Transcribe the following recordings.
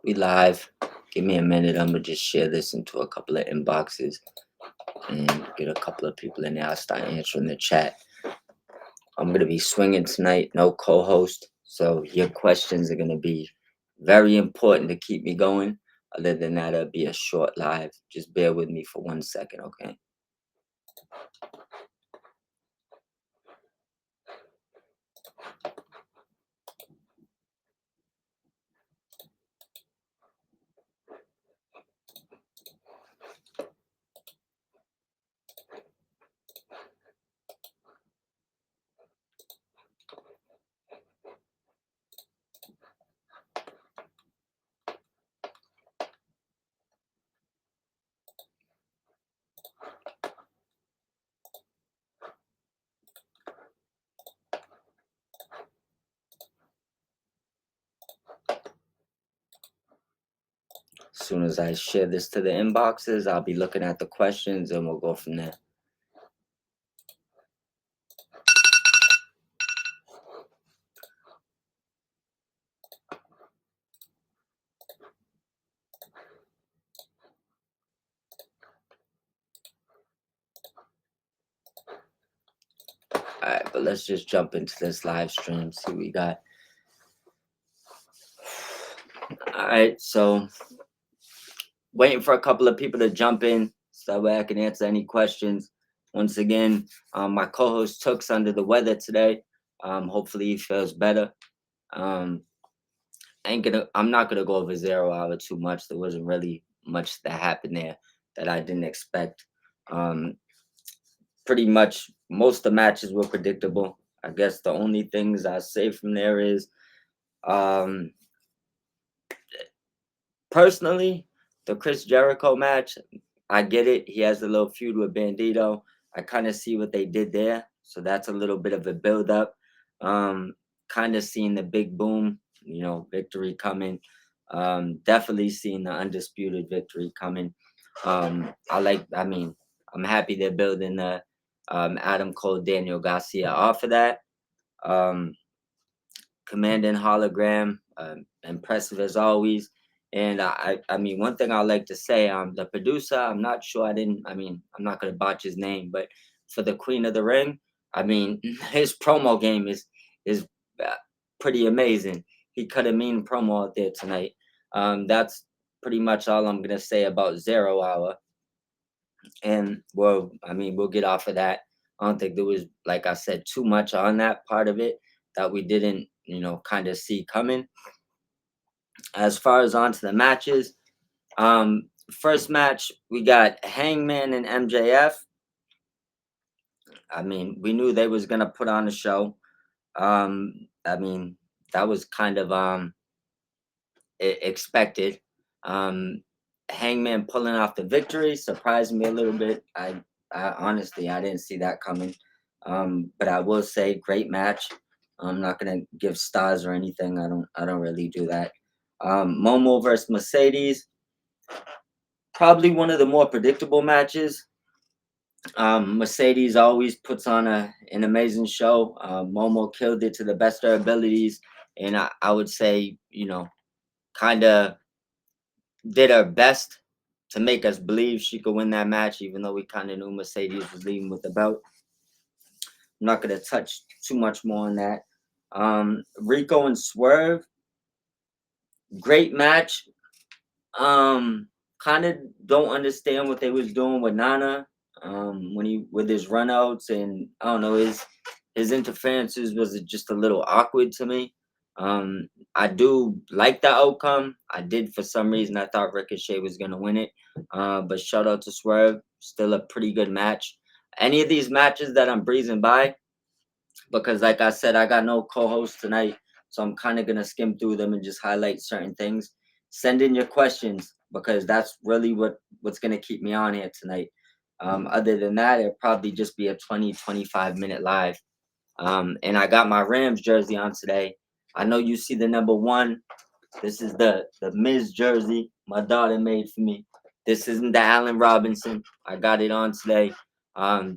We live. Give me a minute. I'm gonna just share this into a couple of inboxes and get a couple of people in there. I'll start answering the chat. I'm gonna be swinging tonight. No co-host, so your questions are gonna be very important to keep me going. Other than that, it'll be a short live. Just bear with me for 1 second, okay? As soon as I share this to the inboxes, I'll be looking at the questions and we'll go from there. All right, but let's just jump into this live stream. See what we got. All right, so waiting for a couple of people to jump in so that way I can answer any questions. Once again, my co-host Took's under the weather today. Hopefully he feels better. Um, I'm not gonna go over 0 hour too much. There wasn't really much that happened there that I didn't expect. Um, Pretty much most of the matches were predictable. I guess the only things I say from there is um personally, the Chris Jericho match, I get it. He has a little feud with Bandito. I kind of see what they did there. So that's a little bit of a build up. Kind of seeing the big boom, victory coming. Definitely seeing the undisputed victory coming. I'm happy they're building the Adam Cole, Daniel Garcia off of that. Um, Commanding hologram, impressive as always. And I mean, one thing I like to say, the producer, I'm not sure, I'm not gonna botch his name, but for the Queen of the Ring, I mean, his promo game is uh, pretty amazing. He cut a mean promo out there tonight. That's pretty much all I'm gonna say about 0 hour. And well, I mean, we'll get off of that. I don't think there was, like I said, too much on that part of it that we didn't, kind of see coming. As far as onto the matches, first match we got Hangman and MJF. I mean, we knew they was gonna put on a show. I mean, that was kind of expected. Um, Hangman pulling off the victory surprised me a little bit. I honestly I didn't see that coming. But I will say, great match. I'm not gonna give stars or anything. I don't really do that. Momo versus Mercedes, probably one of the more predictable matches. Mercedes always puts on an amazing show. Momo killed it to the best of her abilities, and I would say, kind of did her best to make us believe she could win that match, even though we kind of knew Mercedes was leaving with the belt. I'm not going to touch too much more on that. Rico and Swerve, great match. Kind of don't understand what they was doing with Nana. When he with his runouts, and I don't know, his interferences was just a little awkward to me. I do like the outcome. I did, for some reason, I thought Ricochet was gonna win it. But shout out to Swerve, still a pretty good match. Any of these matches that I'm breezing by, because like I said, I got no co-host tonight, so I'm kind of gonna skim through them and just highlight certain things. Send in your questions because that's really what's gonna keep me on here tonight. Other than that, it'll probably just be a 20-25 minute live. And I got my Rams jersey on today. I know you see the number one. This is the Miz jersey my daughter made for me. This isn't the Allen Robinson. I got it on today.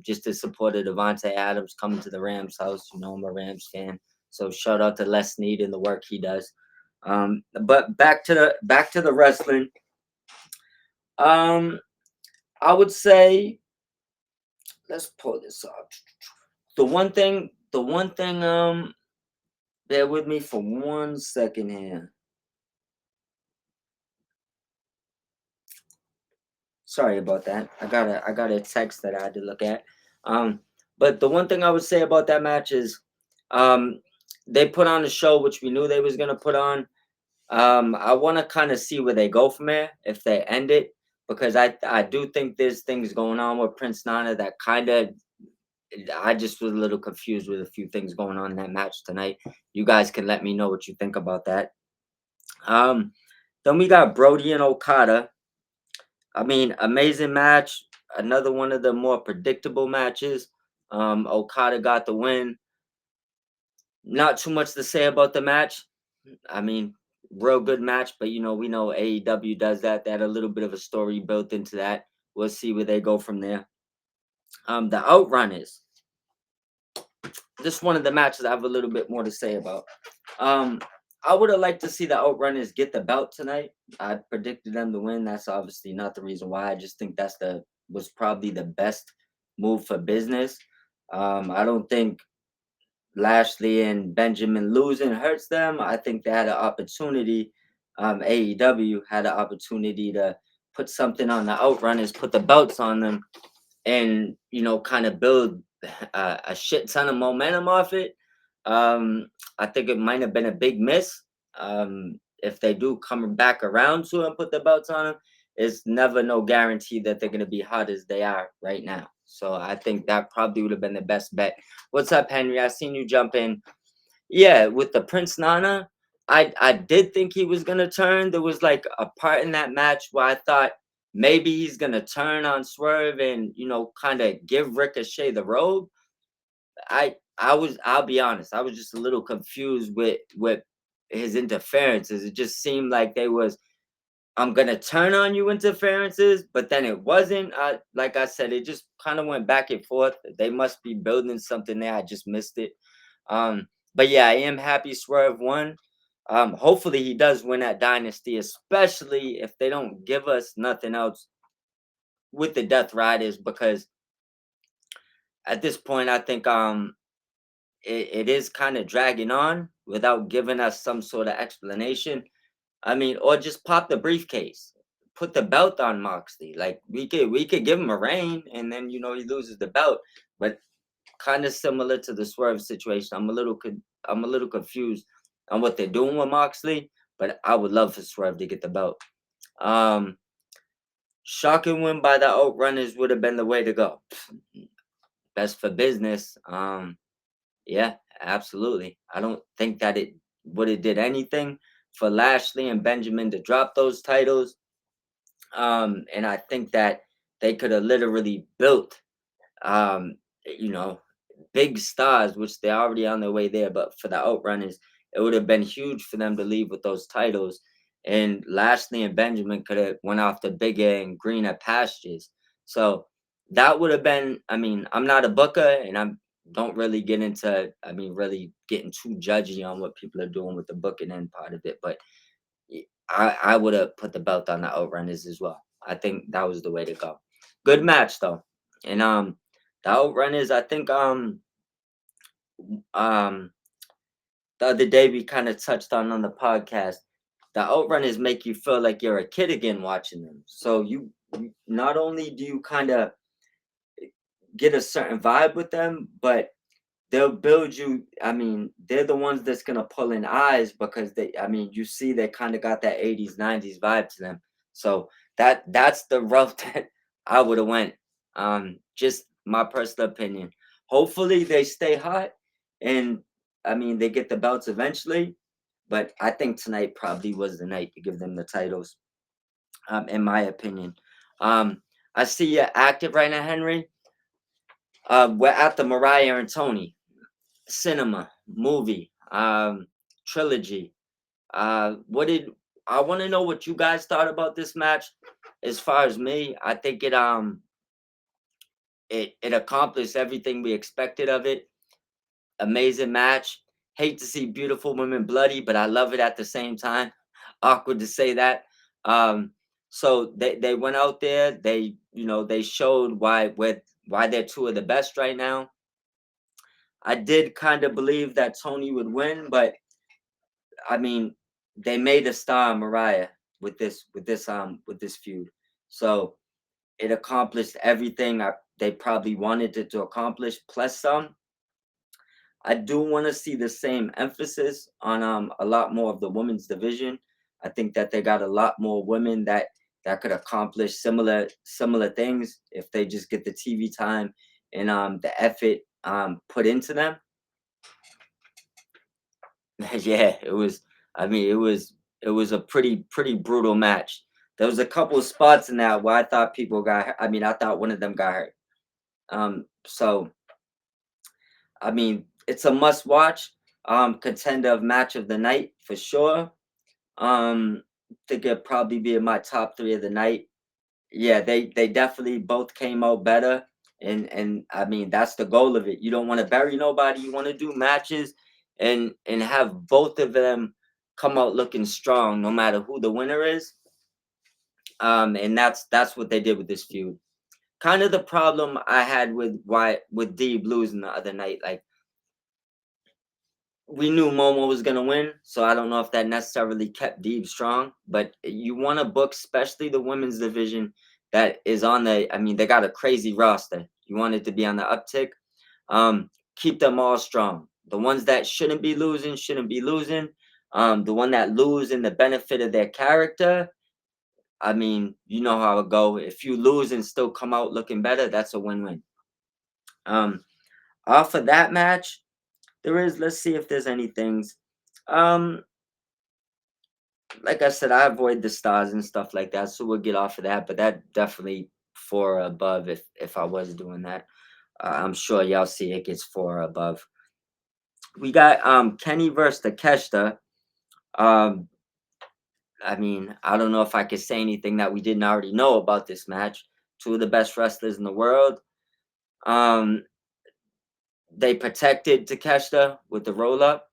Just to support Devontae Adams coming to the Rams house. I'm a Rams fan. So shout out to Les Snead and the work he does. But back to the wrestling. Um, I would say let's pull this up. The one thing. Bear with me for 1 second here. Sorry about that. I got a text that I had to look at. Um, but the one thing I would say about that match is, um, they put on a show which we knew they was gonna put on. I want to kind of see where they go from here if they end it, because I do think there's things going on with Prince Nana that kind of, I just was a little confused with a few things going on in that match tonight. You guys can let me know what you think about that. Um, then we got Brody and Okada. I mean, amazing match. Another one of the more predictable matches. Okada got the win. Not too much to say about the match. I mean, real good match, but we know AEW does that. They had a little bit of a story built into that. We'll see where they go from there. The Outrunners. This is one of the matches I have a little bit more to say about. Um, I would have liked to see the Outrunners get the belt tonight. I predicted them to win. That's obviously not the reason why. I just think was probably the best move for business. I don't think Lashley and Benjamin losing hurts them. I think they had an opportunity. AEW had an opportunity to put something on the Outrunners, put the belts on them, and kind of build a shit ton of momentum off it. I think it might have been a big miss. If they do come back around to and put the belts on them, it's never no guarantee that they're gonna be hot as they are right now. So I think that probably would have been the best bet. What's up, Henry? I seen you jump in. Yeah, with the Prince Nana, I did think he was gonna turn. There was like a part in that match where I thought maybe he's gonna turn on Swerve and kind of give Ricochet the robe. I'll be honest, I was just a little confused with his interferences. It just seemed like they was, I'm gonna turn on you interferences, but then it wasn't. Like I said, it just kind of went back and forth. They must be building something there. I just missed it. But yeah, I am happy Swerve won. Hopefully he does win that dynasty, especially if they don't give us nothing else with the Death Riders, because at this point I think it is kind of dragging on without giving us some sort of explanation. I mean, or just pop the briefcase, put the belt on Moxley. Like we could give him a reign, and then he loses the belt. But kind of similar to the Swerve situation, I'm a little confused on what they're doing with Moxley. But I would love for Swerve to get the belt. Um, Shocking win by the Outrunners would have been the way to go. Best for business. Yeah, absolutely. I don't think that it would have did anything for Lashley and Benjamin to drop those titles. And I think that they could have literally built, um, you know, big stars, which they're already on their way there. But for the Outrunners, it would have been huge for them to leave with those titles. And Lashley and Benjamin could have went off to bigger and greener pastures. So that would have been. I mean, I'm not a booker, and I don't really get into. I mean, really getting too judgy on what people are doing with the booking end part of it. But I would have put the belt on the Outrunners as well. I think that was the way to go. Good match though, and the Outrunners. I think um the other day we kind of touched on the podcast. The Outrunners make you feel like you're a kid again watching them. So not only do you kind of get a certain vibe with them, but they'll build you. I mean, they're the ones that's gonna pull in eyes because I mean, you see, they kind of got that 80s, 90s vibe to them. So that's the route that I would have went. Just my personal opinion. Hopefully they stay hot, and I mean they get the belts eventually. But I think tonight probably was the night to give them the titles. In my opinion. I see you active right now, Henry. We're at the Mariah and Tony cinema movie trilogy. What did I want to know what you guys thought about this match? As far as me, I think it accomplished everything we expected of it. Amazing match. Hate to see beautiful women bloody, but I love it at the same time. Awkward to say that. Um, so they went out there. They they showed why they're two of the best right now. I did kind of believe that Tony would win, but I mean, they made a star Mariah with this feud. So it accomplished everything they probably wanted it to accomplish, plus some. I do want to see the same emphasis on a lot more of the women's division. I think that they got a lot more women that could accomplish similar things if they just get the TV time and the effort put into them. Yeah, it was. I mean, it was a pretty brutal match. There was a couple of spots in that where I thought people got. I mean, I thought one of them got hurt. So I mean, it's a must watch. Contender of match of the night for sure. Think it'd probably be in my top three of the night. Yeah, they definitely both came out better, and I mean that's the goal of it. You don't want to bury nobody. You want to do matches, and have both of them come out looking strong, no matter who the winner is. And that's what they did with this feud. Kind of the problem I had with Deeb losing the other night. Like we knew Momo was gonna win, so I don't know if that necessarily kept Deeb strong. But you want to book, especially the women's division that is on the. I mean, they got a crazy roster. You want it to be on the uptick. Keep them all strong. The ones that shouldn't be losing. The one that lose in the benefit of their character. I mean, you know how it go. If you lose and still come out looking better, that's a win-win. Um, Off of that match, there is. Let's see if there's any things. Um, like I said, I avoid the stars and stuff like that, so we'll get off of that. But that definitely four or above if I was doing that. I'm sure y'all see it gets four or above. We got Kenny versus Takeshita. Um, I mean, I don't know if I could say anything that we didn't already know about this match. Two of the best wrestlers in the world. Um, they protected Takeshita with the roll up.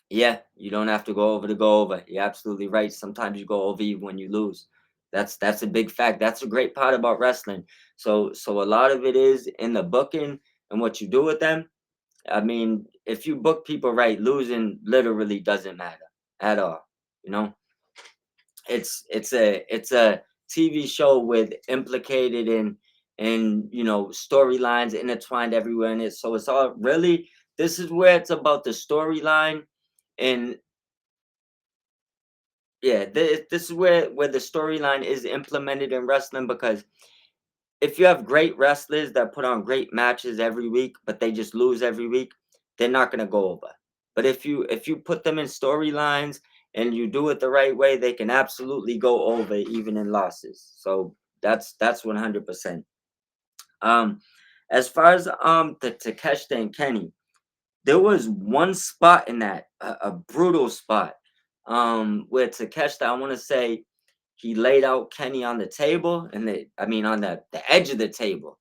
Yeah, you don't have to go over to go over. You're absolutely right. Sometimes you go over even when you lose. That's a big fact. That's a great part about wrestling. So a lot of it is in the booking and what you do with them. I mean, if you book people right, losing literally doesn't matter at all. You know, it's a TV show with implicated and storylines intertwined everywhere in it. So it's all really this is where it's about the storyline and yeah, this is where the storyline is implemented in wrestling because if you have great wrestlers that put on great matches every week, but they just lose every week, they're not gonna go over. But if you put them in storylines and you do it the right way, they can absolutely go over even in losses. So that's 100%. Um, as far as the Takeshita and Kenny, there was one spot in that a brutal spot where Takeshita, I want to say he laid out Kenny on the table and I mean on the edge of the table.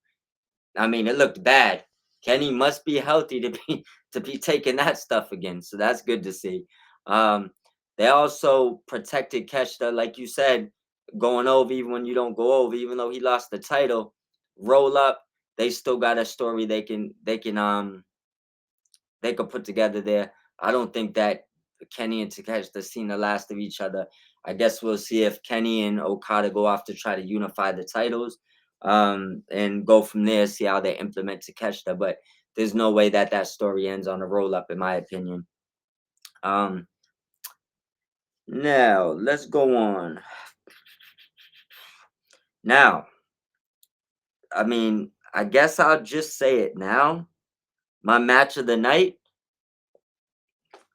I mean it looked bad. Kenny must be healthy to be to be taking that stuff again. So that's good to see. Um they also protected Keshta, like you said, going over even when you don't go over, even though he lost the title, roll up, they still got a story they could put together there. I don't think that Kenny and Takeshita seen the last of each other. I guess we'll see if Kenny and Okada go off to try to unify the titles, and go from there. See how they implement Takeshita. But there's no way that that story ends on a roll up, in my opinion. Um, Now let's go on. Now, I mean, I guess I'll just say it now. My match of the night: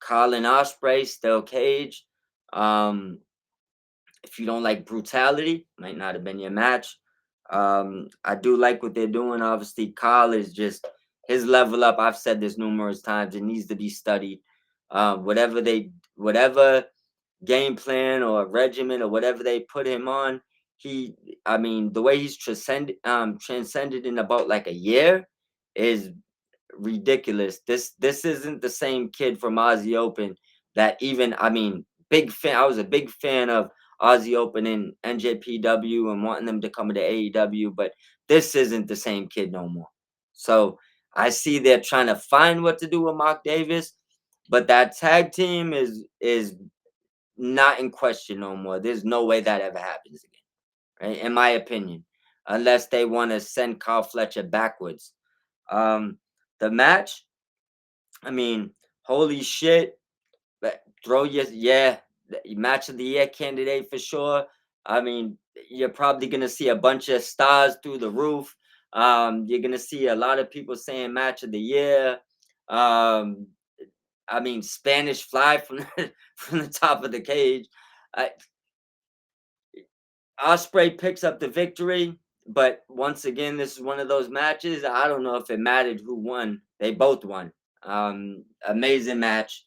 Colin Osprey, Steel Cage. Um, If you don't like brutality, might not have been your match. I do like what they're doing. Obviously, Kyle is just his level up. I've said this numerous times. It needs to be studied. Whatever game plan or regimen or whatever they put him on, he, I mean, the way he's transcended in about like a year is ridiculous. This isn't the same kid from Aussie Open that even I mean, big fan. I was a big fan of Aussie Open and NJPW and wanting them to come to AEW, but this isn't the same kid no more. So I see they're trying to find what to do with Mark Davis, but that tag team is not in question no more. There's no way that ever happens again, right? In my opinion, unless they want to send Carl Fletcher backwards. Um, the match, I mean, holy shit! Throw your match of the year candidate for sure. I mean, you're probably gonna see a bunch of stars through the roof. You're gonna see a lot of people saying match of the year. Um, I mean, Spanish Fly from from the top of the cage. I, Osprey picks up the victory, but once again, this is one of those matches. I don't know if it mattered who won. They both won. Amazing match.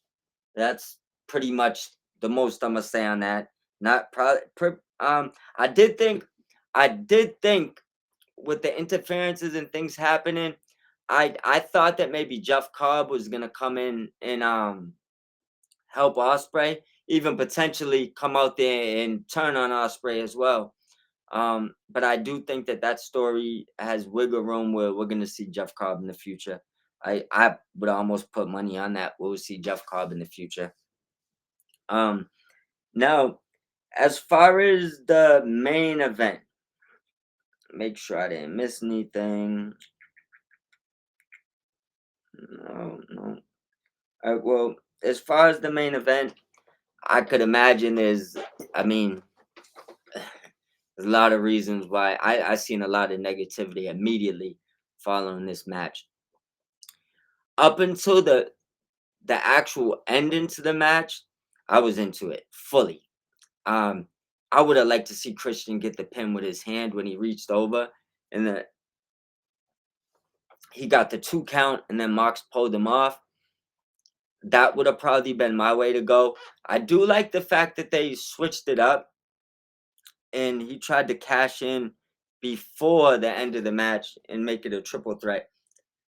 That's pretty much the most I'm gonna say on that. Not probably. I did think with the interferences and things happening, I thought that maybe Jeff Cobb was gonna come in and help Osprey, even potentially come out there and turn on Osprey as well. But I do think that that story has wiggle room where we're gonna see Jeff Cobb in the future. I would almost put money on that. We'll see Jeff Cobb in the future. Um, Now, as far as the main event, make sure I didn't miss anything. No, no. Well, as far as the main event, I could imagine I mean, there's a lot of reasons why I seen a lot of negativity immediately following this match. Up until the actual ending to the match, I was into it fully. Um, I would have liked to see Christian get the pin with his hand when he reached over, and he got the 2 count, and then Mox pulled him off. That would have probably been my way to go. I do like the fact that they switched it up, and he tried to cash in before the end of the match and make it a triple threat.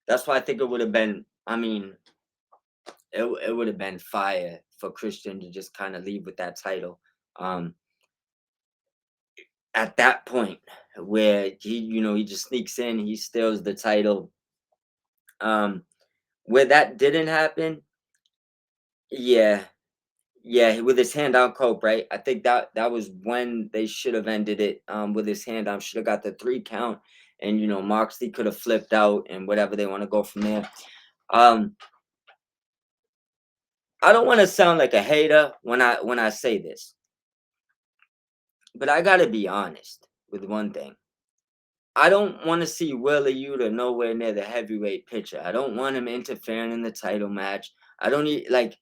That's why I think it would have been. I mean, it would have been fire for Christian to just kind of leave with that title. Um, at that point, where he just sneaks in, he steals the title. Where that didn't happen, yeah, yeah, with his hand on Cope, right? I think that was when they should have ended it. With his hand on, should have got the 3 count, and Moxley could have flipped out and whatever they want to go from there. Um, I don't want to sound like a hater when I say this, but I gotta be honest with one thing. I don't want to see Wheeler Yuta nowhere near the heavyweight picture. I don't want him interfering in the title match. I don't need like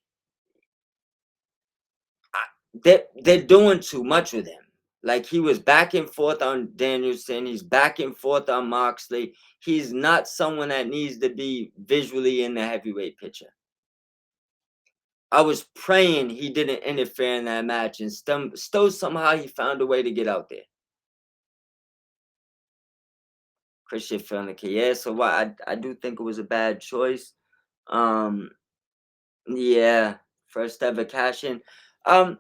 they're doing too much with him. Like he was back and forth on Danielson, he's back and forth on Moxley. He's not someone that needs to be visually in the heavyweight picture. I was praying he didn't interfere in that match, and still somehow he found a way to get out there. Christian feeling like, yeah, so what? I do think it was a bad choice. Um, yeah, first ever cash in. Um,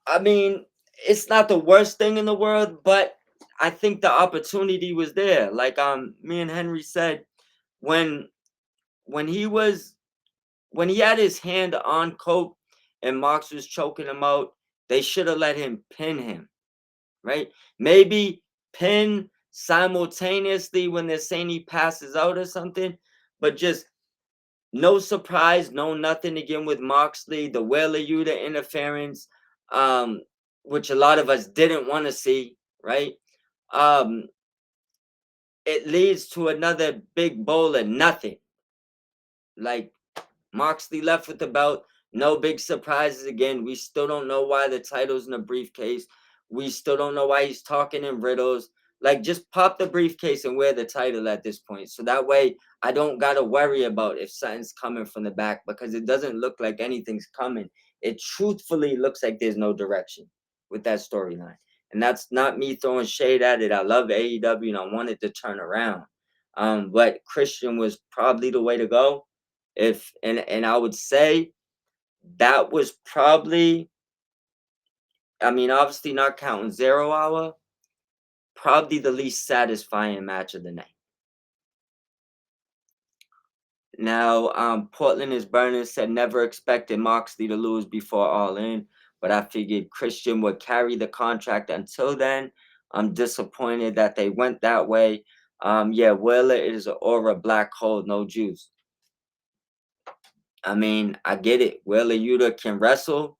I mean, it's not the worst thing in the world, but I think the opportunity was there. Like me and Henry said, when when he was when he had his hand on Cope and Mox was choking him out, they should have let him pin him, right? Maybe pin simultaneously when they're saying he passes out or something, but just no surprise, no nothing again with Moxley, the Wheeler Yuta interference, um, which a lot of us didn't want to see, right? Um, it leads to another big bowl of nothing. Like Moxley left with the belt, no big surprises again. We still don't know why the title's in a briefcase. We still don't know why he's talking in riddles. Like, just pop the briefcase and wear the title at this point. So that way I don't got to worry about if something's coming from the back because it doesn't look like anything's coming. It truthfully looks like there's no direction with that storyline. And that's not me throwing shade at it. I love AEW and I want it to turn around. But Christian was probably the way to go. If and I would say that was probably, I mean, obviously not counting 0 hour, probably the least satisfying match of the night. Now, Portland is burning said never expected Moxley to lose before All In, but I figured Christian would carry the contract until then. I'm disappointed that they went that way. Yeah, Wheeler is an aura black hole, no juice. I mean, I get it. Wheeler Yuta can wrestle.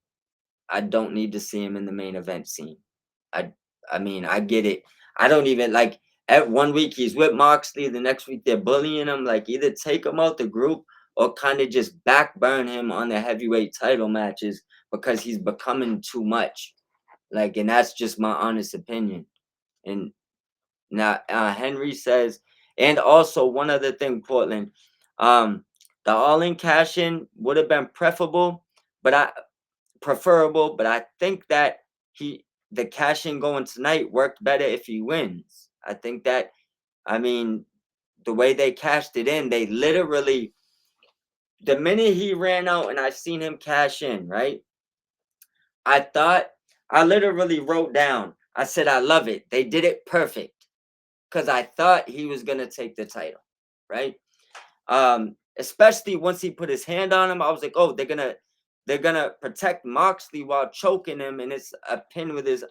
I don't need to see him in the main event scene. I I mean, I get it. I don't even like at 1 week he's with Moxley, the next week they're bullying him. Like either take him out the group or kind of just backburn him on the heavyweight title matches because he's becoming too much. Like, and that's just my honest opinion. And now Henry says, and also one other thing, Portland, um, the all-in cash-in would have been but I preferable, but I think that the cash in going tonight worked better if he wins. I think that, I mean, the way they cashed it in, they literally, the minute he ran out and I seen him cash in, right? I thought, I literally wrote down, I said, I love it. They did it perfect because I thought he was going to take the title, right? Especially once he put his hand on him, I was like, oh, they're gonna protect Moxley while choking him, and it's a pin with his,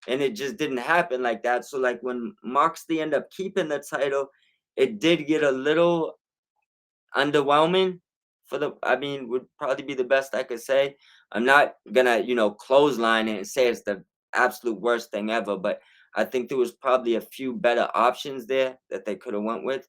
and it just didn't happen like that. So like when Moxley ended up keeping the title, it did get a little underwhelming for the, I mean, would probably be the best I could say. I'm not gonna, clothesline it and say it's the absolute worst thing ever, but I think there was probably a few better options there that they could have went with.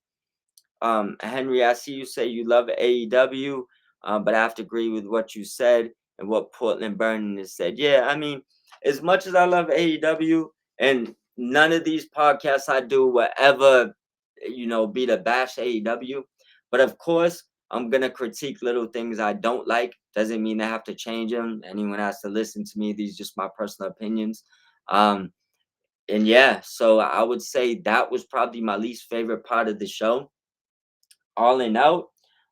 Henry, I see you say you love AEW, but I have to agree with what you said and what Portland Burning has said. Yeah, I mean, as much as I love AEW, and none of these podcasts I do will ever, be to bash AEW. But of course, I'm gonna critique little things I don't like. Doesn't mean I have to change them. Anyone has to listen to me. These are just my personal opinions. Um, and yeah, so I would say that was probably my least favorite part of the show. All in out,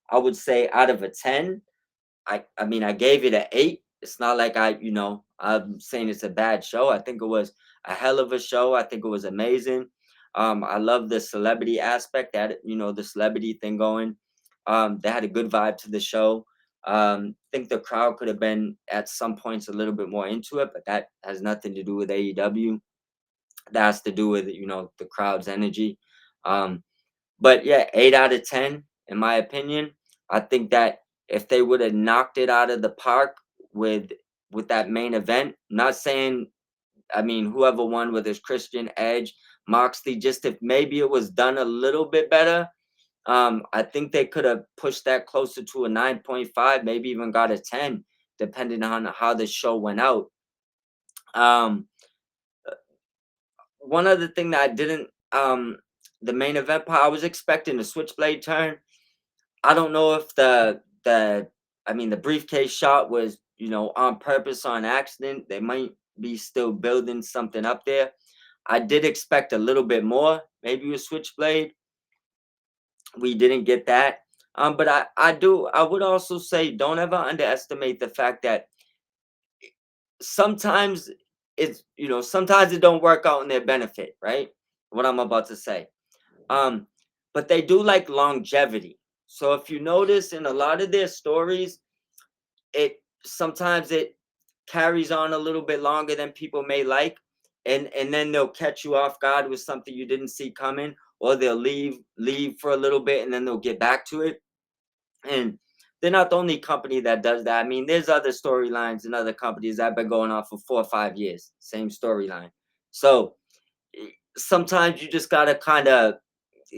I would say out of a 10, I mean, I gave it an 8. It's not like I'm saying it's a bad show. I think it was a hell of a show. I think it was amazing. I love the celebrity aspect, that the celebrity thing going. They had a good vibe to the show. Think the crowd could have been at some points a little bit more into it, but that has nothing to do with AEW. That has to do with the crowd's energy. Um, but yeah, 8 out of 10, in my opinion. I think that if they would have knocked it out of the park with that main event, not saying, I mean, whoever won, whether it's Christian, Edge, Moxley, just if maybe it was done a little bit better, I think they could have pushed that closer to a 9.5, maybe even got a 10, depending on how the show went out. Um, One other thing that I didn't, the main event part, I was expecting a switchblade turn. I don't know if the briefcase shot was, on purpose, on accident. They might be still building something up there. I did expect a little bit more, maybe a switchblade. We didn't get that. But I would also say don't ever underestimate the fact that sometimes sometimes it don't work out in their benefit, right? What I'm about to say. Um, but they do like longevity. So if you notice in a lot of their stories, it sometimes it carries on a little bit longer than people may like, and then they'll catch you off guard with something you didn't see coming, or they'll leave for a little bit and then they'll get back to it. And they're not the only company that does that. I mean, there's other storylines and other companies that have been going on for 4 or 5 years, same storyline. So sometimes you just gotta kind of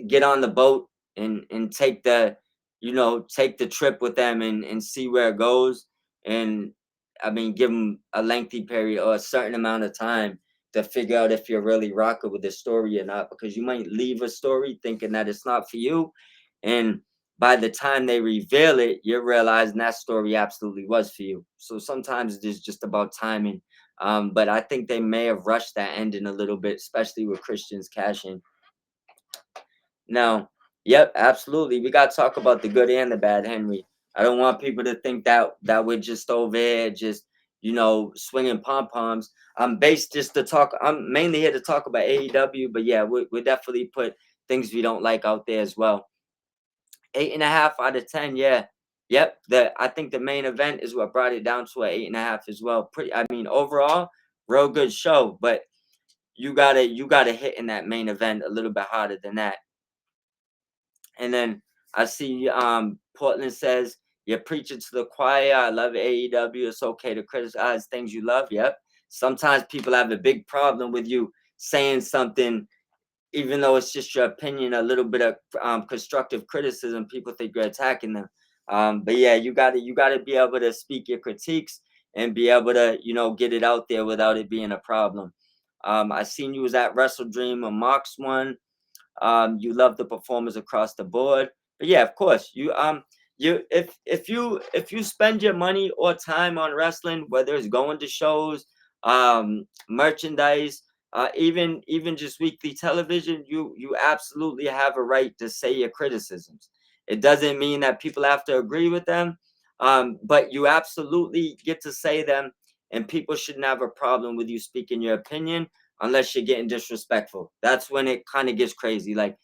get on the boat and take the trip with them and see where it goes. And I mean, give them a lengthy period or a certain amount of time to figure out if you're really rocking with the story or not, because you might leave a story thinking that it's not for you, and by the time they reveal it, you're realizing that story absolutely was for you. So sometimes it is just about timing. But I think they may have rushed that ending a little bit, especially with Christian's cashing. Now, Yep, absolutely. We got to talk about the good and the bad, Henry. I don't want people to think that we're just over here, just swinging pom poms. I'm based just to talk. I'm mainly here to talk about AEW, but yeah, we definitely put things we don't like out there as well. 8.5 out of 10. Yeah, yep. I think the main event is what brought it down to an 8.5 as well. Pretty. I mean, overall, real good show, but you gotta hit in that main event a little bit harder than that. And then I see Portland says you're preaching to the choir. I love AEW. It's okay to criticize things you love. Yep. Sometimes people have a big problem with you saying something, even though it's just your opinion. A little bit of constructive criticism, people think you're attacking them. But yeah, you gotta be able to speak your critiques and be able to get it out there without it being a problem. I seen you was at Wrestle Dream and Mox one. You love the performers across the board. But yeah, of course, if you spend your money or time on wrestling, whether it's going to shows, merchandise, even just weekly television, you absolutely have a right to say your criticisms. It doesn't mean that people have to agree with them, but you absolutely get to say them, and people shouldn't have a problem with you speaking your opinion unless you're getting disrespectful. That's when it kind of gets crazy. Like,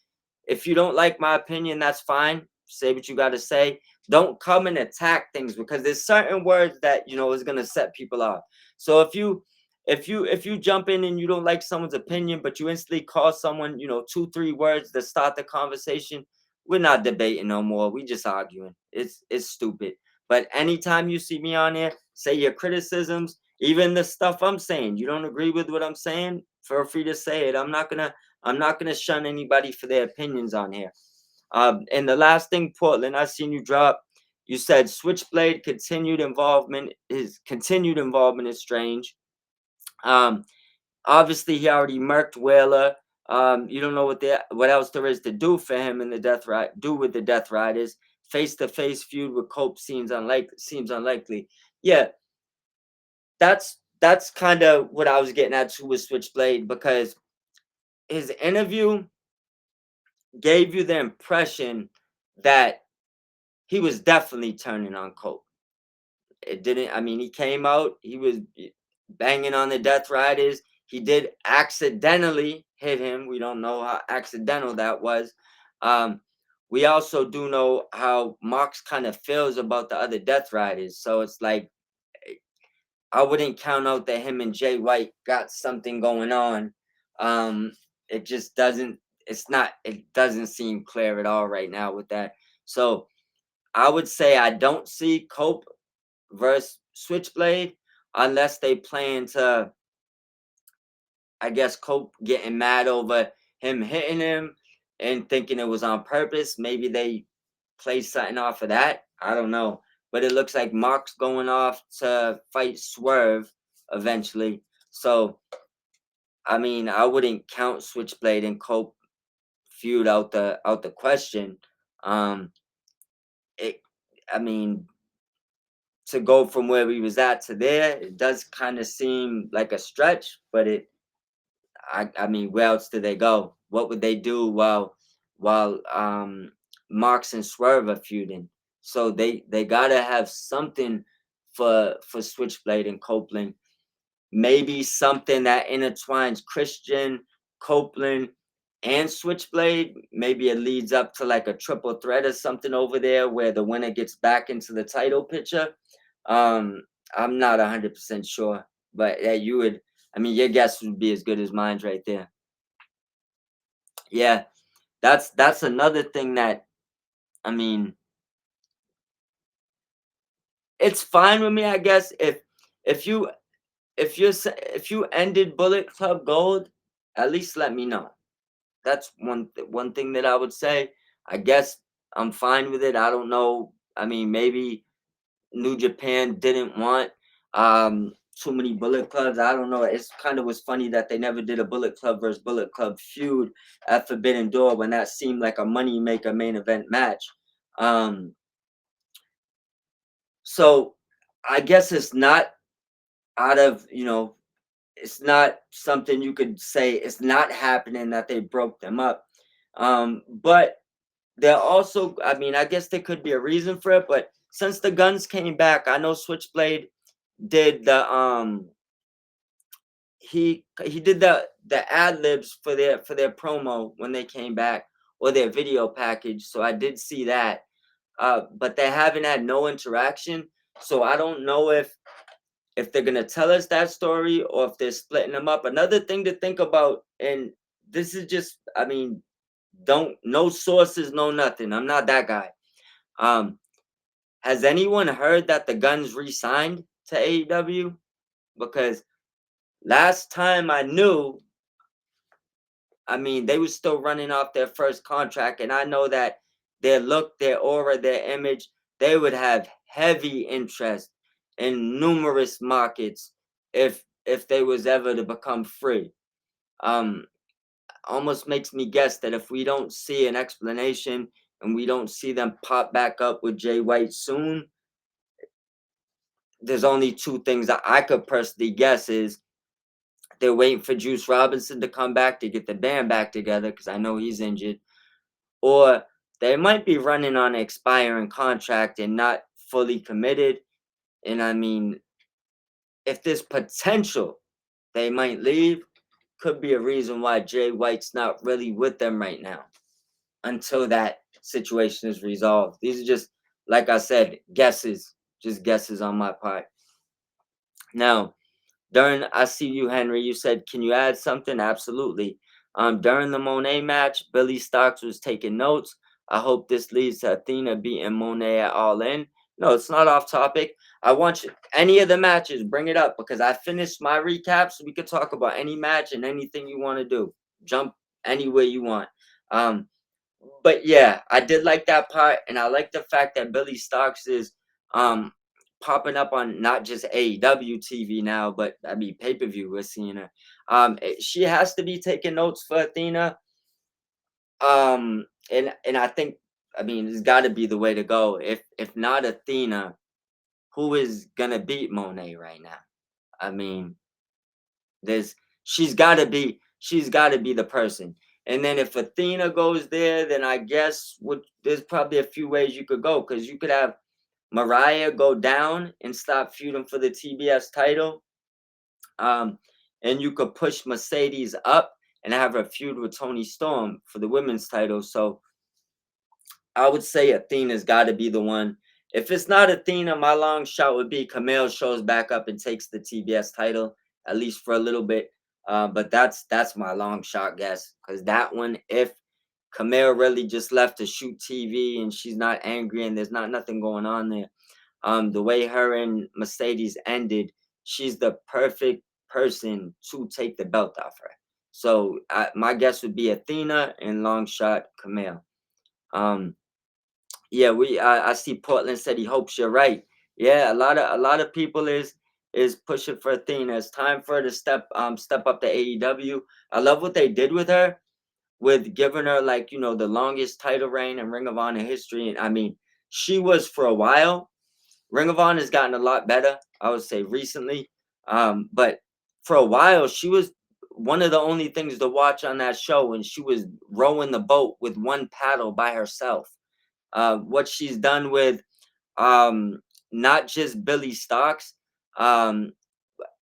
if you don't like my opinion, that's fine. Say what you got to say. Don't come and attack things, because there's certain words that is gonna set people off. So if you jump in and you don't like someone's opinion, but you instantly call someone, 2, 3 words to start the conversation, we're not debating no more. We just arguing. It's stupid. But anytime you see me on there, say your criticisms, even the stuff I'm saying. You don't agree with what I'm saying? Feel free to say it. I'm not gonna shun anybody for their opinions on here. And the last thing, Portland, I seen you drop. You said Switchblade continued involvement is strange. Um, Obviously he already murked Whaler. You don't know what else there is to do for him in the do with the Death Riders. Face to face feud with Cope seems unlikely. Yeah, that's kind of what I was getting at too with Switchblade, because his interview gave you the impression that he was definitely turning on Cope. It didn't. I mean, he came out, he was banging on the Death Riders. He did accidentally hit him. We don't know how accidental that was. Um, we also do know how Mox kind of feels about the other Death Riders. So it's like, I wouldn't count out that him and Jay White got something going on. Um, it just doesn't. It's not. It doesn't seem clear at all right now with that. So I would say I don't see Cope versus Switchblade unless they plan to. I guess Cope getting mad over him hitting him and thinking it was on purpose. Maybe they play something off of that. I don't know. But it looks like Mark's going off to fight Swerve eventually. So I mean, I wouldn't count Switchblade and Cope feud out the question. Um it I mean, to go from where we was at to there, it does kind of seem like a stretch, but I mean, where else do they go? What would they do while Marks and Swerve are feuding? So they gotta have something for Switchblade and Copeland. Maybe something that intertwines Christian, Copeland, and Switchblade. Maybe it leads up to like a triple threat or something over there where the winner gets back into the title picture. Um, I'm not 100% sure, but yeah, you would. I mean, your guess would be as good as mine right there. Yeah, that's another thing that, I mean, it's fine with me, I guess, if you if you ended Bullet Club Gold, at least let me know. That's one thing that I would say. I guess I'm fine with it. I don't know. I mean, maybe New Japan didn't want too many Bullet Clubs. I don't know. It's kind of was funny that they never did a Bullet Club versus Bullet Club feud at Forbidden Door when that seemed like a money maker main event match. Um, so I guess it's not out of, it's not something you could say it's not happening that they broke them up. But they're also, I mean, I guess there could be a reason for it, but since the Guns came back, I know Switchblade did he did the ad libs for their promo when they came back, or their video package. So I did see that. But they haven't had no interaction. So I don't know if they're gonna tell us that story or if they're splitting them up. Another thing to think about, and this is just, I mean, don't, no sources, no nothing. I'm not that guy. Um, has anyone heard that the Guns re-signed to AEW? Because last time I knew, I mean, they were still running off their first contract, and I know that their look, their aura, their image, they would have heavy interest in numerous markets if they was ever to become free. Um, Almost makes me guess that if we don't see an explanation and we don't see them pop back up with Jay White soon, there's only two things that I could personally guess is they're waiting for Juice Robinson to come back to get the band back together because I know he's injured, or they might be running on an expiring contract and not fully committed. And I mean, if there's potential they might leave, could be a reason why Jay White's not really with them right now until that situation is resolved. These are just, like I said, guesses, just guesses on my part. Now, during, I see you, Henry. You said, can you add something? Absolutely. During the Monet match, Billy Starks was taking notes. I hope this leads to Athena beating Monet at All In. No, it's not off topic. I want you, any of the matches, bring it up because I finished my recap, so we could talk about any match and anything you want to do. Jump anywhere you want. Um, but yeah, I did like that part, and I like the fact that Billy Starks is um popping up on not just AEW TV now, but I mean pay-per-view. We're seeing her. She has to be taking notes for Athena. And I think, I mean, it's got to be the way to go. If not Athena, who is gonna beat Monet right now? I mean, there's she's got to be the person. And then if Athena goes there, then I guess there's probably a few ways you could go because you could have Mariah go down and stop feuding for the TBS title. Um, and you could push Mercedes up and have her feud with Tony Storm for the women's title. So I would say Athena's got to be the one. If it's not Athena, my long shot would be Camille shows back up and takes the TBS title at least for a little bit. But that's my long shot guess because that one, if Camille really just left to shoot TV and she's not angry and there's not nothing going on there, the way her and Mercedes ended, she's the perfect person to take the belt off her. So my guess would be Athena and long shot Camille. Um, yeah, I see Portland said he hopes you're right. Yeah, a lot of people is pushing for Athena. It's time for her to step up to AEW. I love what they did with her, with giving her like, the longest title reign in Ring of Honor history. And I mean, she was for a while. Ring of Honor has gotten a lot better, I would say recently. But for a while, she was one of the only things to watch on that show, and she was rowing the boat with one paddle by herself. What she's done with um, not just Billy Starks. Um,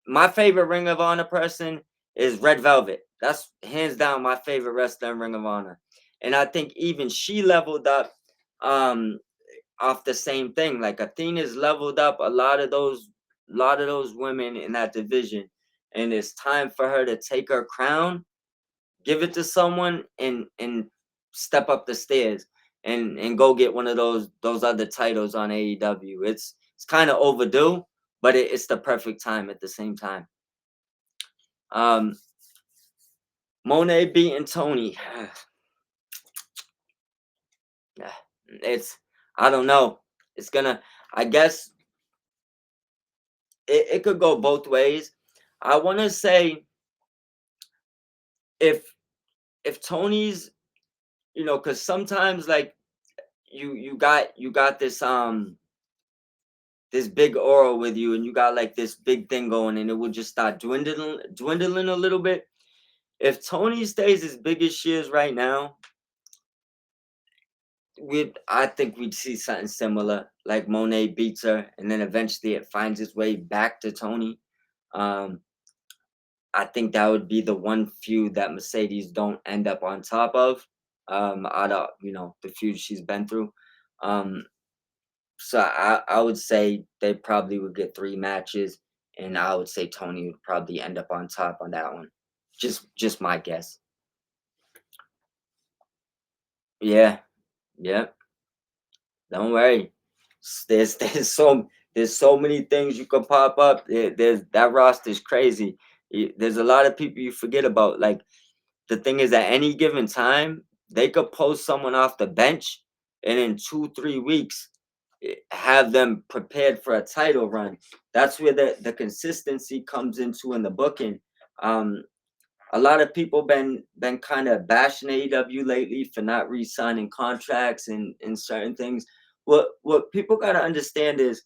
my favorite Ring of Honor person is Red Velvet. That's hands down my favorite wrestler in Ring of Honor. And I think even she leveled up um, off the same thing. Like Athena's leveled up a lot of those women in that division. And it's time for her to take her crown, give it to someone, and step up the stairs and go get one of those other titles on AEW. It's kind of overdue, but it's the perfect time at the same time. Um, Monet beating Tony. It's, I don't know. It's gonna, I guess it could go both ways. I want to say if Tony's, because sometimes like you got this big aura with you and you got like this big thing going and it will just start dwindling a little bit. If Tony stays as big as she is right now, I think we'd see something similar, like Monet beats her, and then eventually it finds its way back to Tony. Um, I think that would be the one feud that Mercedes don't end up on top of, out of the feud she's been through. Um, so I would say they probably would get 3 matches, and I would say Tony would probably end up on top on that one. Just my guess. Yeah, yeah. Don't worry. There's so many things you can pop up. There's that roster is crazy. There's a lot of people you forget about. Like the thing is, at any given time, they could post someone off the bench, and in 2 3 weeks, have them prepared for a title run. That's where the consistency comes into in the booking. Um, a lot of people been kind of bashing AEW lately for not re-signing contracts and certain things. What people gotta understand is,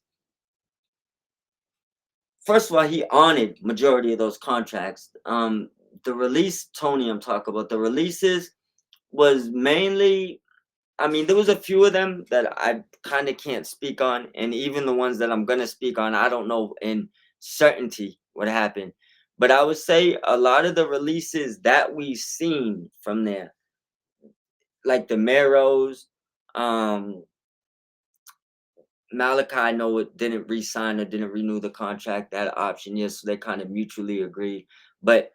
first of all, he honored majority of those contracts. The release, Tony, I'm talking about the releases was mainly. I mean, there was a few of them that I kind of can't speak on, and even the ones that I'm gonna speak on, I don't know in certainty what happened. But I would say a lot of the releases that we've seen from there, like the Marrows, um, Malachi, I know it didn't re-sign or didn't renew the contract, that option, yes, so they kind of mutually agreed. But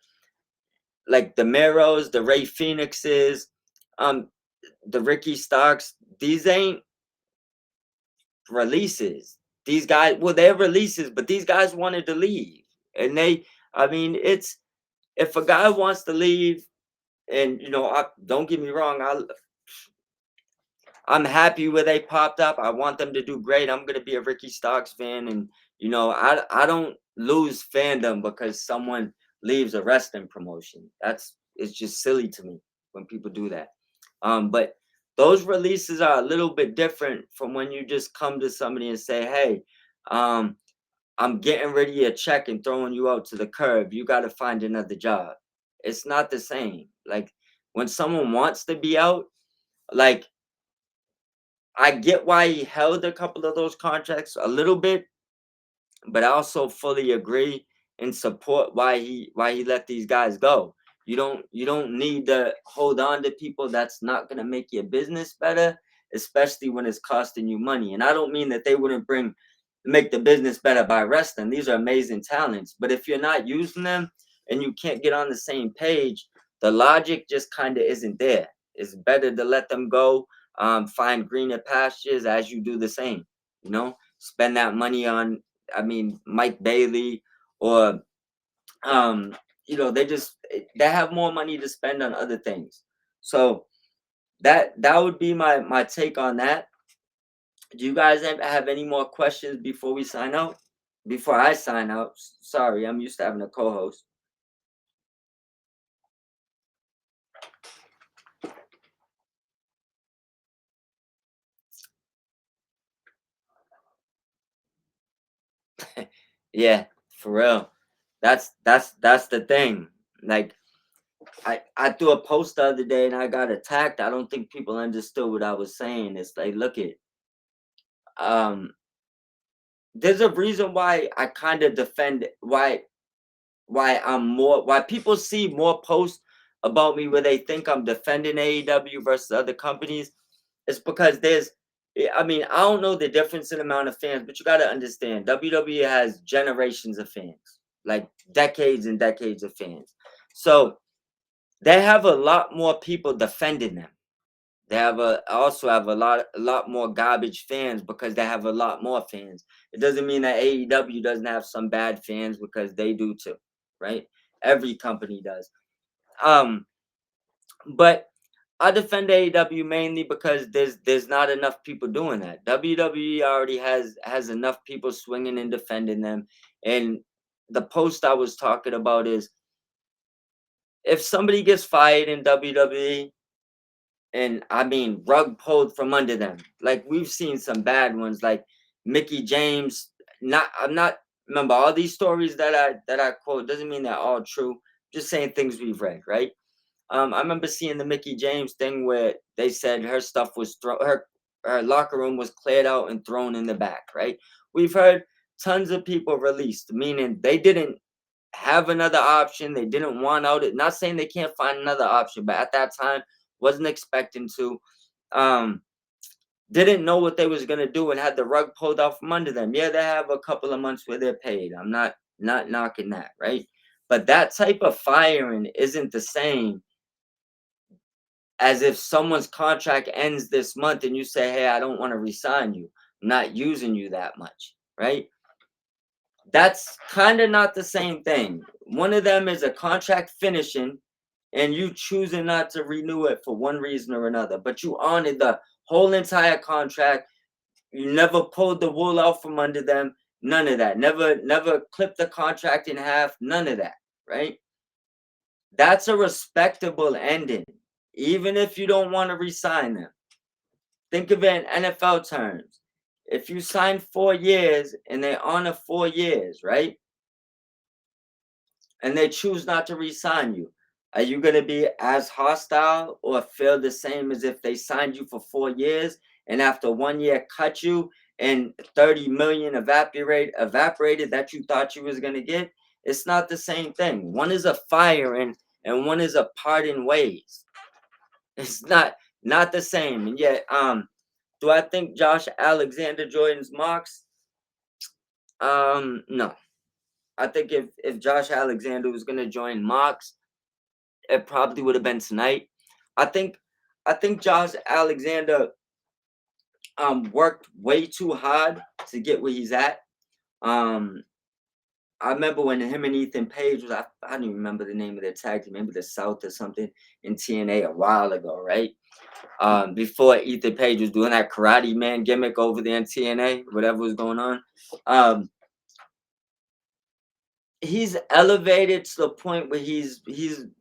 like the Marrows, the Ray Phoenixes, um, the Ricky Starks, these ain't releases. These guys, well, they're releases, but these guys wanted to leave. And I mean, it's if a guy wants to leave, and don't get me wrong, I'm happy where they popped up. I want them to do great. I'm gonna be a Ricky Starks fan, and I don't lose fandom because someone leaves a wrestling promotion. It's just silly to me when people do that. But those releases are a little bit different from when you just come to somebody and say, "Hey, um, I'm getting rid of your check and throwing you out to the curb. You got to find another job." It's not the same. Like when someone wants to be out, like I get why he held a couple of those contracts a little bit, but I also fully agree and support why he let these guys go. You don't need to hold on to people that's not gonna make your business better, especially when it's costing you money. And I don't mean that they wouldn't make the business better by wrestling. These are amazing talents, but if you're not using them and you can't get on the same page, the logic just kind of isn't there. It's better to let them go, find greener pastures as you do the same. Spend that money on, I mean, Mike Bailey, or um, they have more money to spend on other things. So that would be my take on that. Do you guys have any more questions before we sign out? Before I sign out, sorry, I'm used to having a co-host. Yeah, for real. That's the thing. Like I threw a post the other day and I got attacked. I don't think people understood what I was saying. It's like, look it, um, there's a reason why I kind of defend why people see more posts about me where they think I'm defending AEW versus other companies. It's because I mean, I don't know the difference in amount of fans, but you got to understand WWE has generations of fans, like decades and decades of fans. So they have a lot more people defending them. They also have a lot more garbage fans because they have a lot more fans. It doesn't mean that AEW doesn't have some bad fans, because they do too, right? Every company does. Um, but I defend AEW mainly because there's not enough people doing that. WWE already has enough people swinging and defending them. And the post I was talking about is, if somebody gets fired in WWE, and I mean rug pulled from under them. Like we've seen some bad ones, like Mickey James. I'm not remember all these stories that I quote doesn't mean they're all true. Just saying things we've read, right? I remember seeing the Mickey James thing where they said her stuff was her locker room was cleared out and thrown in the back. Right? We've heard tons of people released, meaning they didn't have another option. They didn't want out it. Not saying they can't find another option, but at that time wasn't expecting to. Um, didn't know what they was gonna do and had the rug pulled out from under them. Yeah, they have a couple of months where they're paid. I'm not knocking that, right? But that type of firing isn't the same as if someone's contract ends this month and you say, "Hey, I don't want to resign you. I'm not using you that much," right? That's kind of not the same thing. One of them is a contract finishing and you choosing not to renew it for one reason or another, but you honored the whole entire contract. You never pulled the wool out from under them. None of that. Never clipped the contract in half. None of that. Right? That's a respectable ending, even if you don't want to resign them. Think of it in NFL terms. If you sign 4 years and they honor 4 years, right? And they choose not to resign you, are you going to be as hostile or feel the same as if they signed you for 4 years and after 1 year cut you and 30 million evaporated that you thought you was going to get? It's not the same thing. One is a firing and one is a parting ways. It's not the same. And yet, do I think Josh Alexander Jordan's Mox? No. I think if Josh Alexander was gonna join Mox, it probably would have been tonight. I think I think Josh Alexander worked way too hard to get where he's at. Um I remember when him and Ethan Page was I don't even remember the name of their tag team, maybe the South or something in TNA a while ago, right? Before Ethan Page was doing that Karate Man gimmick over there in TNA, whatever was going on. Um, he's elevated to the point where he's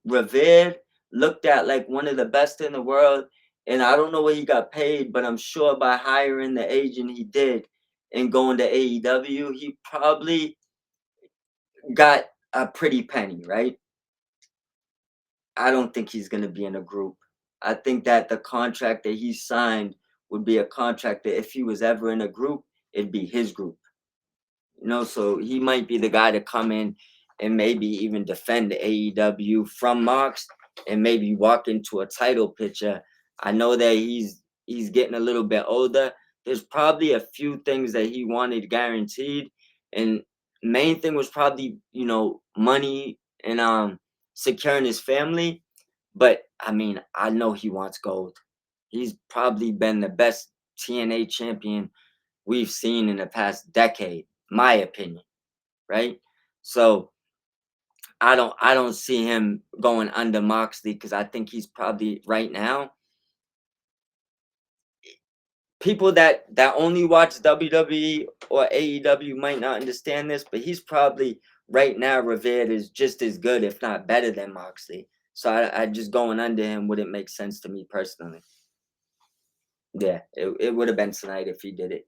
revered, looked at like one of the best in the world. And I don't know what he got paid, but I'm sure by hiring the agent he did and going to AEW, he probably got a pretty penny, right? I don't think he's going to be in a group. I think that the contract that he signed would be a contract that if he was ever in a group, it'd be his group. So he might be the guy to come in and maybe even defend the AEW from Mox and maybe walk into a title picture. I know that he's getting a little bit older. There's probably a few things that he wanted guaranteed, and main thing was probably money and securing his family. But I mean, I know he wants gold. He's probably been the best TNA champion we've seen in the past decade, my opinion, right? So I don't see him going under Moxley because I think he's probably right now. People that only watch WWE or AEW might not understand this, but he's probably right now revered as just as good, if not better than Moxley. So I just going under him wouldn't make sense to me personally. Yeah, it would have been tonight if he did it.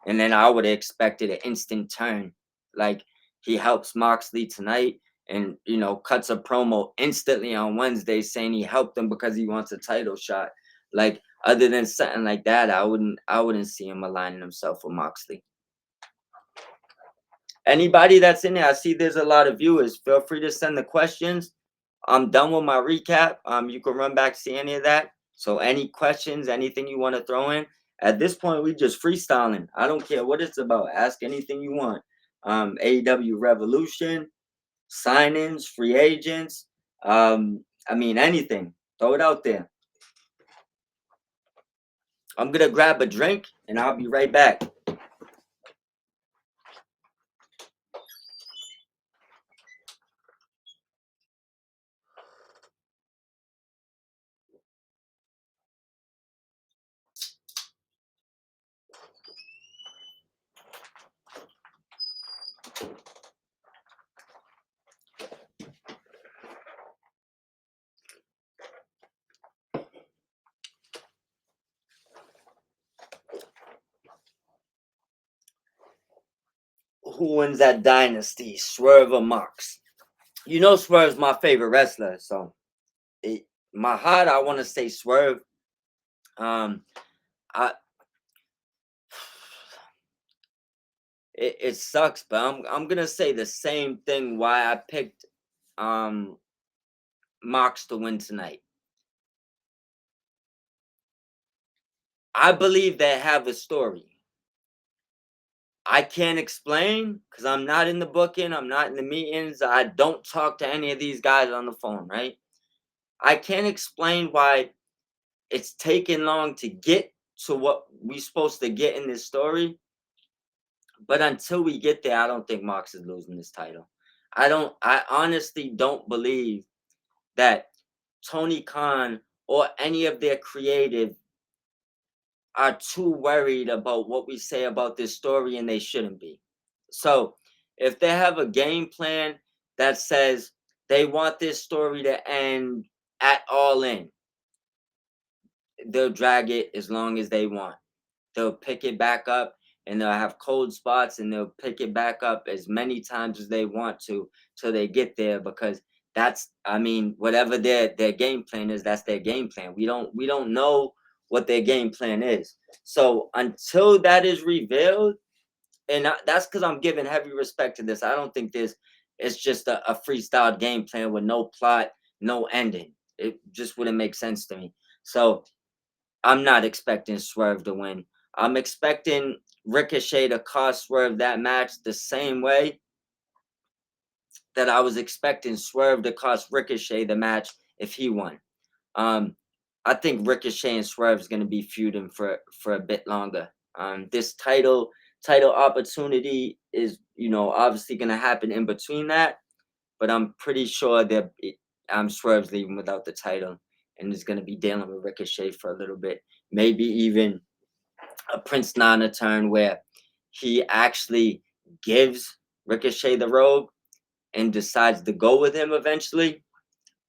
And then I would have expected an instant turn. Like he helps Moxley tonight and cuts a promo instantly on Wednesday saying he helped him because he wants a title shot. Like other than something like that, I wouldn't see him aligning himself with Moxley. Anybody that's in there, I see there's a lot of viewers. Feel free to send the questions. I'm done with my recap. You can run back see any of that. So any questions, anything you want to throw in. At this point, we just freestyling. I don't care what it's about. Ask anything you want. AEW Revolution, sign-ins, free agents. I mean anything. Throw it out there. I'm gonna grab a drink and I'll be right back. Who wins that dynasty? Swerve or Mox? Swerve's my favorite wrestler, so my heart, I want to say Swerve. Um, I it sucks, but I'm gonna say the same thing. Why I picked um Mox to win tonight. I believe they have a story. I can't explain because I'm not in the booking. I'm not in the meetings. I don't talk to any of these guys on the phone. Right? I can't explain why it's taken long to get to what we supposed to get in this story. But until we get there, I don't think Mox is losing this title. I honestly don't believe that Tony Khan or any of their creative are too worried about what we say about this story, and they shouldn't be. So, if they have a game plan that says they want this story to end at All In, they'll drag it as long as they want. They'll pick it back up, and they'll have cold spots, and they'll pick it back up as many times as they want to till they get there, because that's, I mean, whatever their game plan is, that's their game plan. We don't know what their game plan is. So until that is revealed, and that's because I'm giving heavy respect to this. I don't think this is just a freestyle game plan with no plot, no ending. It just wouldn't make sense to me. So I'm not expecting Swerve to win. I'm expecting Ricochet to cost Swerve that match the same way that I was expecting Swerve to cost Ricochet the match if he won. Um, I think Ricochet and Swerve is going to be feuding for a bit longer. This title opportunity is, obviously going to happen in between that, but I'm pretty sure that Swerve's leaving without the title and is going to be dealing with Ricochet for a little bit, maybe even a Prince Nana turn where he actually gives Ricochet the robe and decides to go with him eventually.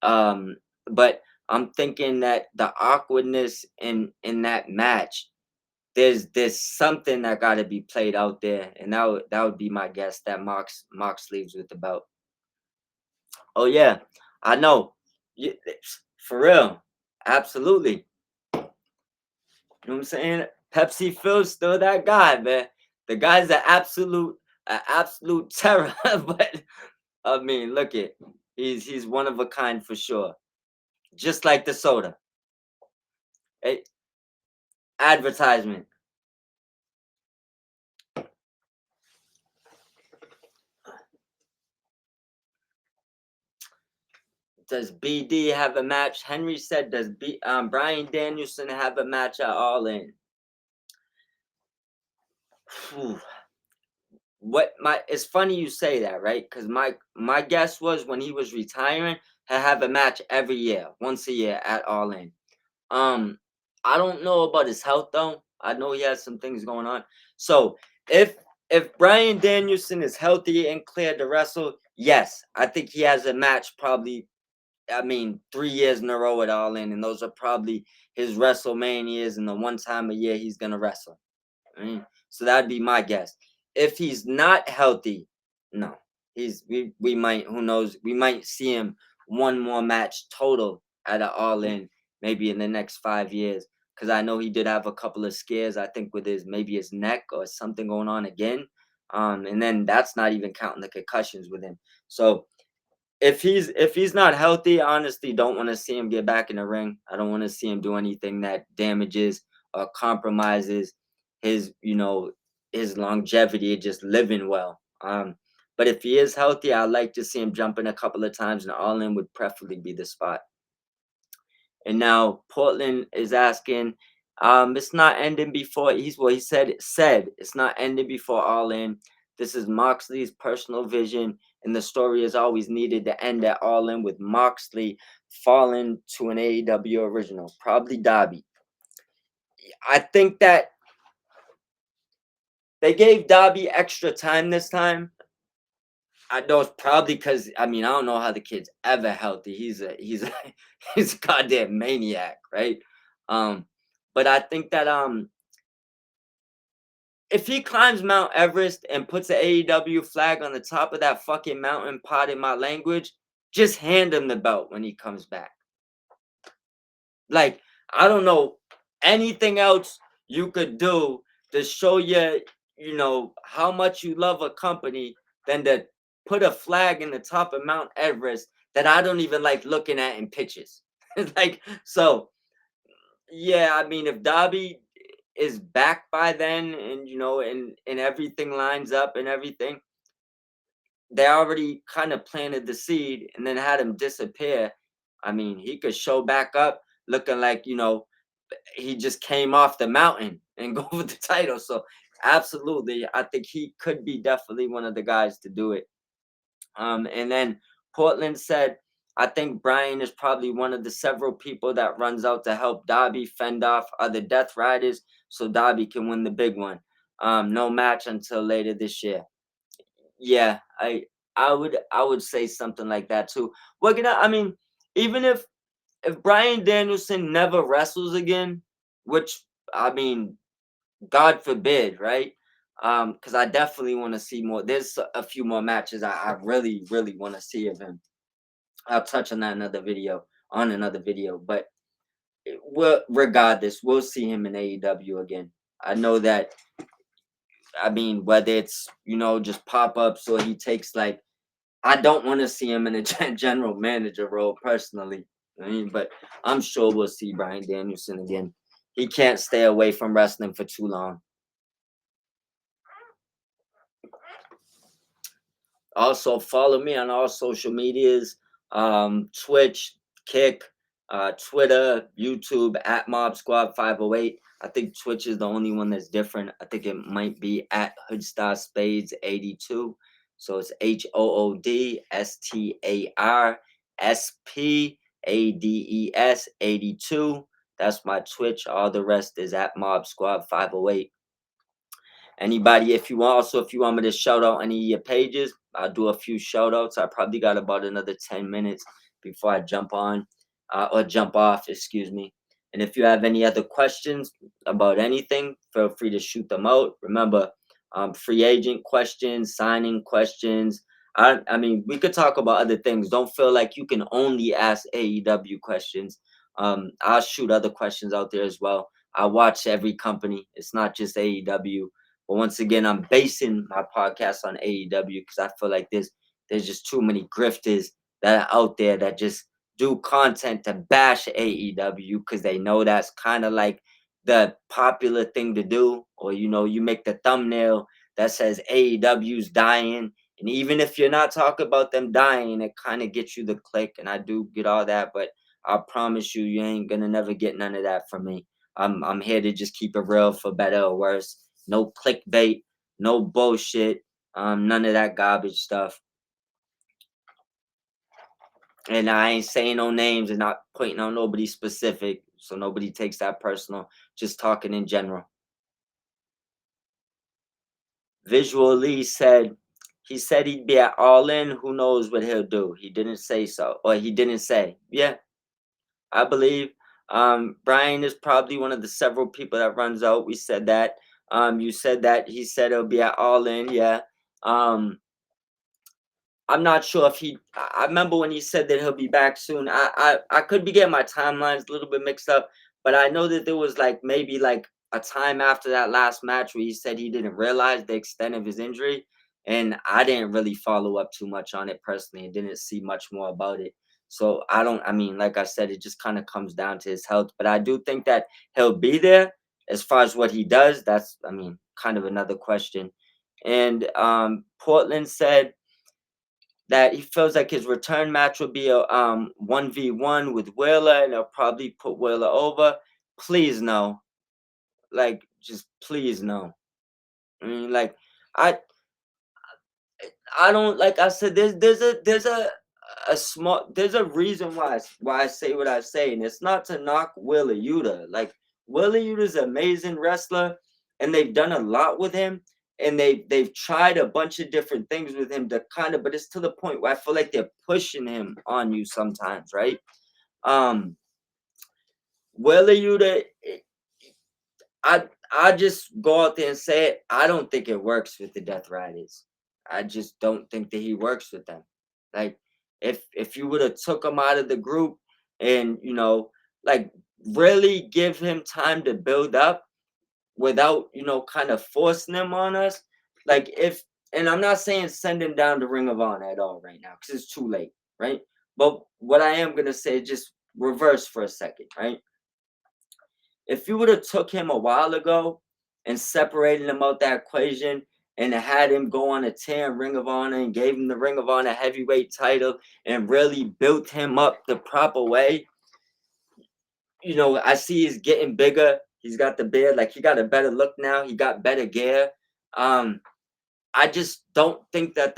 But I'm thinking that the awkwardness in that match, there's something that got to be played out there, and that would be my guess that Mox leaves with the belt. Oh yeah, I know. For real, absolutely. You know what I'm saying? Pepsi Phil's still that guy, man. The guy's an absolute terror. But I mean, look it. He's one of a kind for sure. Just like the soda. Hey, advertisement. Does BD have a match? Henry said, does Brian Danielson have a match at All In? Phew. What my It's funny you say that, right? Because my guess was when he was retiring, he'll have a match every year, once a year at All In. Um, I don't know about his health though. I know he has some things going on. So if if Brian Danielson is healthy and cleared to wrestle, yes, I think he has a match probably. I mean, 3 years in a row at All In, and those are probably his WrestleManias and the one time a year he's gonna wrestle. I mean, so that'd be my guess. If he's not healthy, no, we might, who knows, we might see him one more match total at an All In maybe in the next 5 years, because I know he did have a couple of scares, I think, with his neck or something going on again. And then that's not even counting the concussions with him. So if he's not healthy, I honestly don't want to see him get back in the ring. I don't want to see him do anything that damages or compromises his, his longevity, just living well. But if he is healthy, I'd like to see him jump in a couple of times, and All In would preferably be the spot. And now Portland is asking, it's not ending before he said it's not ending before All In. This is Moxley's personal vision, and the story is always needed to end at All In with Moxley falling to an AEW original, probably Darby. I think that they gave Darby extra time this time. I know it's probably because, I mean, I don't know how the kid's ever healthy. He's a goddamn maniac, right? Um, but I think that if he climbs Mount Everest and puts an AEW flag on the top of that fucking mountain, pot in my language, just hand him the belt when he comes back. Like, I don't know anything else you could do to show how much you love a company than to put a flag in the top of Mount Everest that I don't even like looking at in pictures. Like, so yeah, I mean, if Dobby is back by then, and and everything lines up and everything, they already kind of planted the seed and then had him disappear. I mean, he could show back up looking like, he just came off the mountain and go with the title. So absolutely, I think he could be definitely one of the guys to do it. And then Portland said, I think Brian is probably one of the several people that runs out to help Dobby fend off other Death Riders so Dobby can win the big one. No match until later this year. Yeah, I would say something like that too. I mean, even if Brian Danielson never wrestles again, which I mean, God forbid, right? Because I definitely want to see more. There's a few more matches I really, really want to see of him. I'll touch on that another video. But regardless, we'll see him in AEW again. I know that. I mean, whether it's just pop ups or he takes like, I don't want to see him in a general manager role personally. I mean, but I'm sure we'll see Brian Danielson again. He can't stay away from wrestling for too long. Also, follow me on all social medias, Twitch, Kick, Twitter, YouTube, at Mob Squad 508. I think Twitch is the only one that's different. I think it might be at Hoodstar Spades 82. So it's HOODSTARSPADES 82. That's my Twitch. All the rest is at Mob Squad 508. Anybody, if you want me to shout out any of your pages, I'll do a few shout outs. I probably got about another 10 minutes before I jump on or jump off, excuse me. And if you have any other questions about anything, feel free to shoot them out. Remember, free agent questions, signing questions. I mean, we could talk about other things. Don't feel like you can only ask AEW questions. I'll shoot other questions out there as well. I watch every company. It's not just AEW. But once again, I'm basing my podcast on AEW because I feel like there's just too many grifters that are out there that just do content to bash AEW because they know that's kind of like the popular thing to do. Or you make the thumbnail that says AEW's dying. And even if you're not talking about them dying, it kind of gets you the click. And I do get all that, but I promise you, you ain't gonna never get none of that from me. I'm here to just keep it real for better or worse. No clickbait, no bullshit, none of that garbage stuff. And I ain't saying no names and not pointing out nobody specific, so nobody takes that personal. Just talking in general. Visual Lee said he said he'd be at All In. Who knows what he'll do? He didn't say so, or he didn't say. Yeah, I believe. Brian is probably one of the several people that runs out. We said that. You said that he said he'll be at All In. Yeah. Um, I'm not sure if I remember when he said that he'll be back soon. I could be getting my timelines a little bit mixed up, but I know that there was like maybe like a time after that last match where he said he didn't realize the extent of his injury, and I didn't really follow up too much on it personally and didn't see much more about it. So I mean, like I said, it just kind of comes down to his health, but I do think that he'll be there. As far as what he does, that's, I mean, kind of another question. And Portland said that he feels like his return match will be a 1v1 with Wheeler, and they'll probably put Wheeler over. Please no. Like, just please no. I mean, like, I I don't, like I said, there's a small, there's a reason why I say what I say, and it's not to knock Wheeler Yuta. Like, Wheeler Yuta's an amazing wrestler, and they've done a lot with him, and they've tried a bunch of different things with him to kind of, but it's to the point where I feel like they're pushing him on you sometimes, right? Um, Wheeler Yuta, I just go out there and say it. I don't think it works with the Death Riders. I just don't think that he works with them. Like, if you would have took him out of the group, and like really give him time to build up without, kind of forcing him on us. Like if, and I'm not saying send him down to Ring of Honor at all right now because it's too late, right? But what I am gonna say, just reverse for a second, right? If you would have took him a while ago and separated him out that equation and had him go on a tear in Ring of Honor and gave him the Ring of Honor heavyweight title and really built him up the proper way, I see he's getting bigger. He's got the beard, like he got a better look now. He got better gear. Um, I just don't think that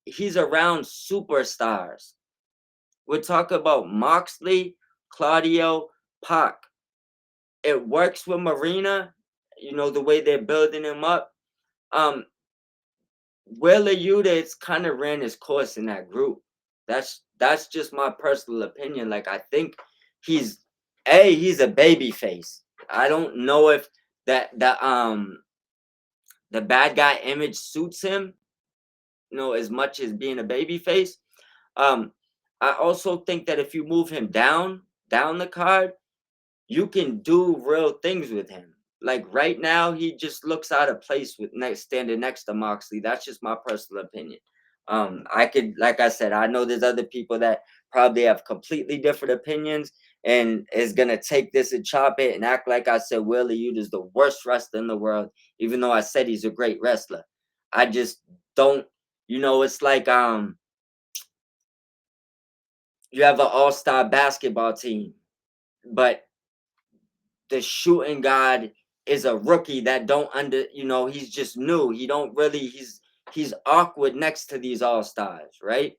he's around superstars. We're talking about Moxley, Claudio, Pac. It works with Marina, the way they're building him up. Um, Wheeler Yuta, it's kind of ran his course in that group. That's just my personal opinion. Like I think he's a baby face. I don't know if the bad guy image suits him, as much as being a baby face. Um, I also think that if you move him down the card, you can do real things with him. Like right now, he just looks out of place with standing next to Moxley. That's just my personal opinion. I could, like I said, I know there's other people that probably have completely different opinions and is gonna take this and chop it and act like I said Willie Ute is the worst wrestler in the world, even though I said he's a great wrestler. I just don't, it's like you have an all-star basketball team, but the shooting guard is a rookie that don't he's just new. He don't really he's awkward next to these all-stars, right?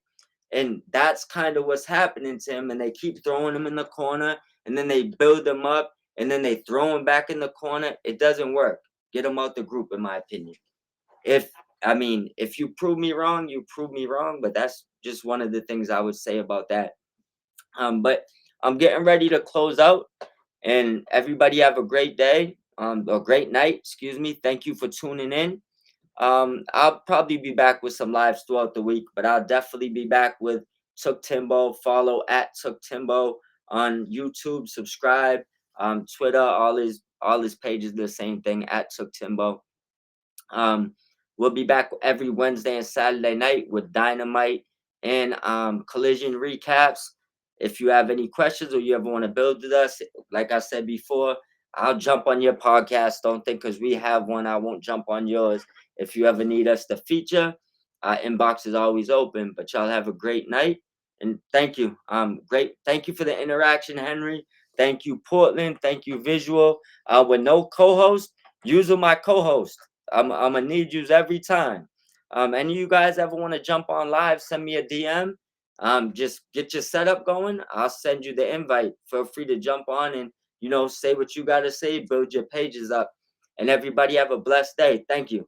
And that's kind of what's happening to him. And they keep throwing him in the corner and then they build him up and then they throw him back in the corner. It doesn't work. Get him out the group, in my opinion. If you prove me wrong, you prove me wrong. But that's just one of the things I would say about that. But I'm getting ready to close out. And everybody have a great day, a great night, excuse me. Thank you for tuning in. I'll probably be back with some lives throughout the week, but I'll definitely be back with Took Timbo. Follow at Took Timbo on YouTube, subscribe, Twitter, all his pages, the same thing at Took Timbo. We'll be back every Wednesday and Saturday night with Dynamite and Collision recaps. If you have any questions or you ever want to build with us, like I said before, I'll jump on your podcast. Don't think because we have one, I won't jump on yours. If you ever need us to feature, our inbox is always open. But y'all have a great night. And thank you. Great. Thank you for the interaction, Henry. Thank you, Portland. Thank you, Visual. With no co-host, use my co-host. I'm gonna need yous every time. Any of you guys ever want to jump on live, send me a DM. Just get your setup going. I'll send you the invite. Feel free to jump on and say what you gotta say, build your pages up. And everybody have a blessed day. Thank you.